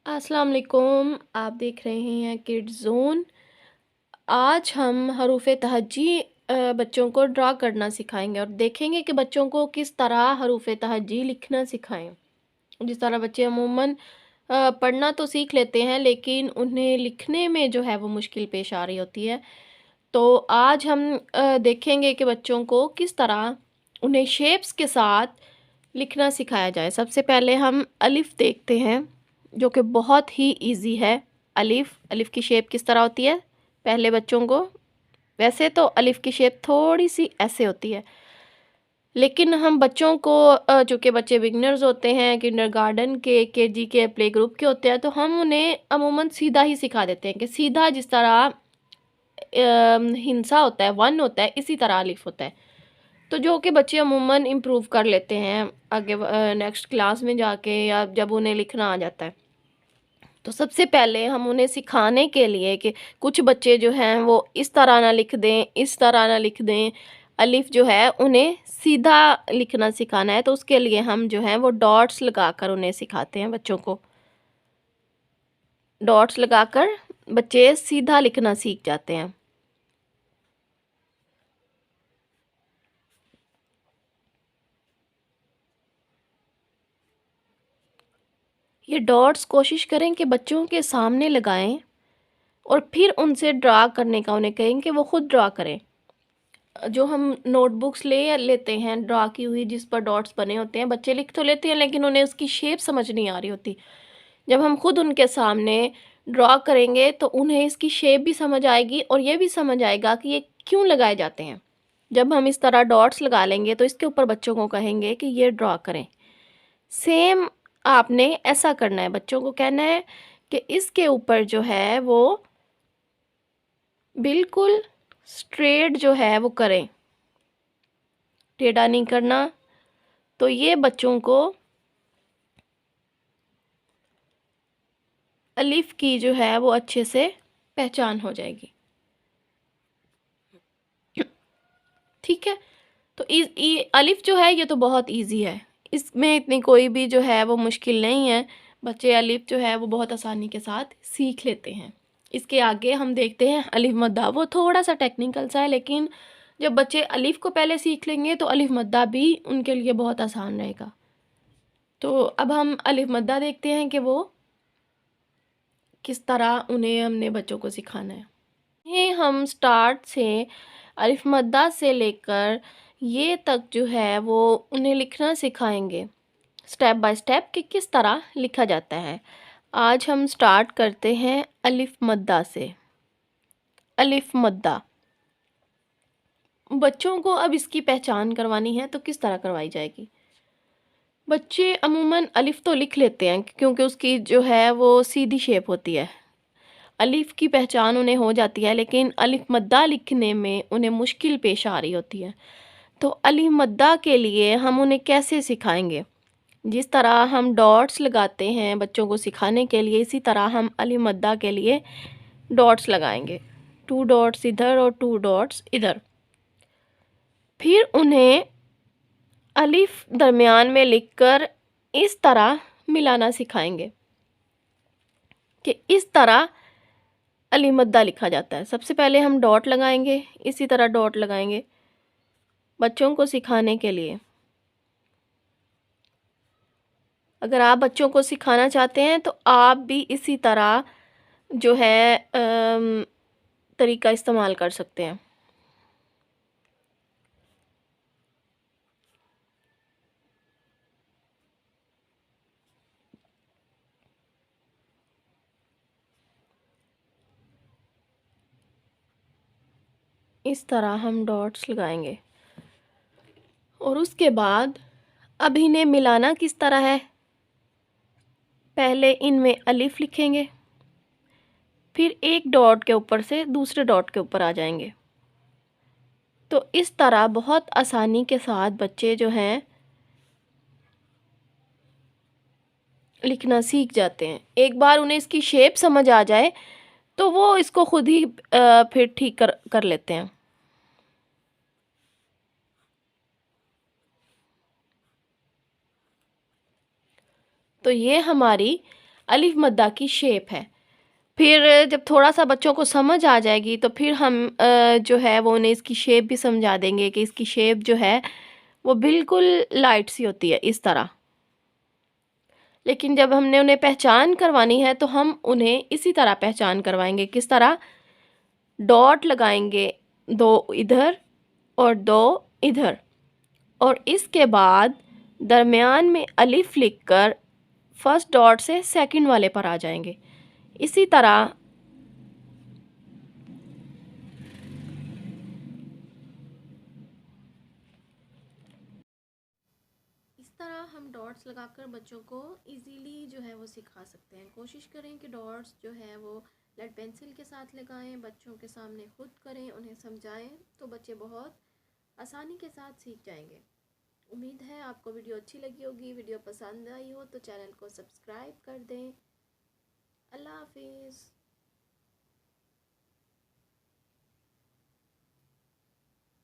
अस्सलाम वालेकुम। आप देख रहे हैं किड्स जोन। आज हम हरूफ़े तहज्जी बच्चों को ड्रा करना सिखाएंगे और देखेंगे कि बच्चों को किस तरह हरूफ़े तहज्जी लिखना सिखाएं। जिस तरह बच्चे अमूमन पढ़ना तो सीख लेते हैं, लेकिन उन्हें लिखने में जो है वो मुश्किल पेश आ रही होती है। तो आज हम देखेंगे कि बच्चों को किस तरह उन्हें शेप्स के साथ लिखना सिखाया जाए। सबसे पहले हम अलिफ़ देखते हैं, जो कि बहुत ही इजी है। अलिफ़ की शेप किस तरह होती है? पहले बच्चों को, वैसे तो अलिफ़ की शेप थोड़ी सी ऐसे होती है, लेकिन हम बच्चों को चूँकि बच्चे बिगिनर्स होते हैं, किंडरगार्टन के, केजी के, प्ले ग्रुप के होते हैं, तो हम उन्हें अमूमन सीधा ही सिखा देते हैं कि सीधा जिस तरह हिंसा होता है, वन होता है, इसी तरह अलिफ़ होता है। तो जो कि बच्चे अमूमन इम्प्रूव कर लेते हैं आगे नेक्स्ट क्लास में जाके, या जब उन्हें लिखना आ जाता है। तो सबसे पहले हम उन्हें सिखाने के लिए कि कुछ बच्चे जो हैं वो इस तरह ना लिख दें, इस तरह ना लिख दें, अलिफ जो है उन्हें सीधा लिखना सिखाना है। तो उसके लिए हम जो है वो डॉट्स लगाकर उन्हें सिखाते हैं बच्चों को। डॉट्स लगाकर बच्चे सीधा लिखना सीख जाते हैं। ये डॉट्स कोशिश करें कि बच्चों के सामने लगाएं और फिर उनसे ड्रा करने का उन्हें कहें कि वो खुद ड्रा करें। जो हम नोटबुक्स ले लेते हैं ड्रा की हुई, जिस पर डॉट्स बने होते हैं, बच्चे लिख तो लेते हैं लेकिन उन्हें उसकी शेप समझ नहीं आ रही होती। जब हम खुद उनके सामने ड्रा करेंगे तो उन्हें इसकी शेप भी समझ आएगी और ये भी समझ आएगा कि ये क्यों लगाए जाते हैं। जब हम इस तरह डॉट्स लगा लेंगे तो इसके ऊपर बच्चों को कहेंगे कि ये ड्रा करें। सेम आपने ऐसा करना है, बच्चों को कहना है कि इसके ऊपर जो है वो बिल्कुल स्ट्रेट जो है वो करें, टेढ़ा नहीं करना। तो ये बच्चों को अलिफ की जो है वो अच्छे से पहचान हो जाएगी। ठीक है। तो अलिफ जो है ये तो बहुत इजी है, इसमें इतनी कोई भी जो है वो मुश्किल नहीं है। बच्चे अलिफ जो है वो बहुत आसानी के साथ सीख लेते हैं। इसके आगे हम देखते हैं अलिफ मद्दा। वो थोड़ा सा टेक्निकल सा है, लेकिन जब बच्चे अलिफ को पहले सीख लेंगे तो अलिफ मद्दा भी उनके लिए बहुत आसान रहेगा। तो अब हम अलिफ मद्दा देखते हैं कि वो किस तरह उन्हें हमने बच्चों को सिखाना है। ये हम स्टार्ट से अलिफ मद्दा से लेकर ये तक जो है वो उन्हें लिखना सिखाएंगे, स्टेप बाय स्टेप, कि किस तरह लिखा जाता है। आज हम स्टार्ट करते हैं अलिफ मद्दा से। अलिफ मद्दा बच्चों को अब इसकी पहचान करवानी है, तो किस तरह करवाई जाएगी? बच्चे अमूमन अलिफ तो लिख लेते हैं क्योंकि उसकी जो है वो सीधी शेप होती है। अलिफ की पहचान उन्हें हो जाती है, लेकिन अलिफ मद्दा लिखने में उन्हें मुश्किल पेश आ रही होती है। तो अलिफ मद्दा के लिए हम उन्हें कैसे सिखाएंगे? जिस तरह हम डॉट्स लगाते हैं बच्चों को सिखाने के लिए, इसी तरह हम अलिफ मद्दा के लिए डॉट्स लगाएंगे। 2 डॉट्स इधर और 2 डॉट्स इधर। फिर उन्हें अलिफ दरमियान में लिखकर इस तरह मिलाना सिखाएंगे कि इस तरह अलिफ मद्दा लिखा जाता है। सबसे पहले हम डॉट लगाएंगे, इसी तरह डॉट लगाएंगे बच्चों को सिखाने के लिए। अगर आप बच्चों को सिखाना चाहते हैं तो आप भी इसी तरह जो है तरीका इस्तेमाल कर सकते हैं। इस तरह हम डॉट्स लगाएंगे और उसके बाद अब इन्हें मिलाना किस तरह है? पहले इनमें अलिफ लिखेंगे, फिर एक डॉट के ऊपर से दूसरे डॉट के ऊपर आ जाएंगे। तो इस तरह बहुत आसानी के साथ बच्चे जो हैं लिखना सीख जाते हैं। एक बार उन्हें इसकी शेप समझ आ जाए तो वो इसको खुद ही फिर ठीक कर कर लेते हैं। तो ये हमारी अलिफ मद्दा की शेप है। फिर जब थोड़ा-सा बच्चों को समझ आ जाएगी तो फिर हम जो है वो उन्हें इसकी शेप भी समझा देंगे कि इसकी शेप जो है वो बिल्कुल लाइट सी होती है, इस तरह। लेकिन जब हमने उन्हें पहचान करवानी है तो हम उन्हें इसी तरह पहचान करवाएँगे। किस तरह? डॉट लगाएँगे 2 इधर और 2 इधर, और इसके बाद दरमियान में अलिफ लिखकर फर्स्ट डॉट से सेकंड वाले पर आ जाएँगे। इसी तरह हम डॉट्स लगाकर बच्चों को इजीली जो है वो सिखा सकते हैं। कोशिश करें कि डॉट्स जो है वो लेड पेंसिल के साथ लगाएं, बच्चों के सामने खुद करें, उन्हें समझाएं, तो बच्चे बहुत आसानी के साथ सीख जाएंगे। उम्मीद है आपको वीडियो अच्छी लगी होगी। वीडियो पसंद आई हो तो चैनल को सब्सक्राइब कर दें। अल्लाह हाफिज़।